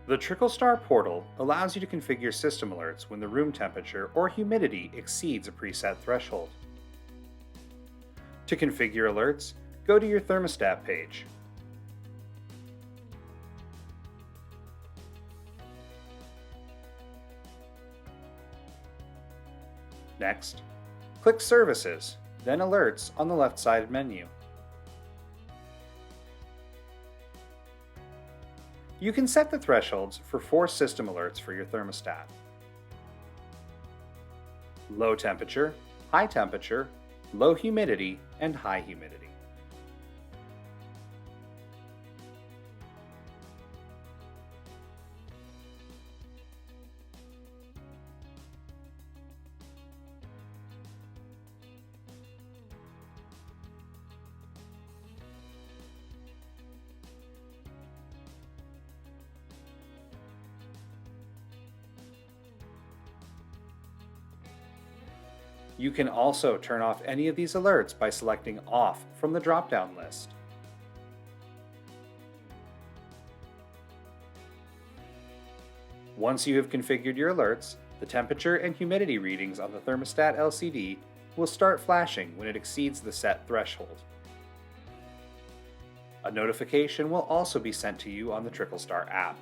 The TrickleStar portal allows you to configure system alerts when the room temperature or humidity exceeds a preset threshold. To configure alerts, go to your Thermostat page. Next, click Services, then Alerts on the left side menu. You can set the thresholds for 4 system alerts for your thermostat: low temperature, high temperature, low humidity, and high humidity. You can also turn off any of these alerts by selecting Off from the drop-down list. Once you have configured your alerts, the temperature and humidity readings on the thermostat LCD will start flashing when it exceeds the set threshold. A notification will also be sent to you on the TrickleStar app.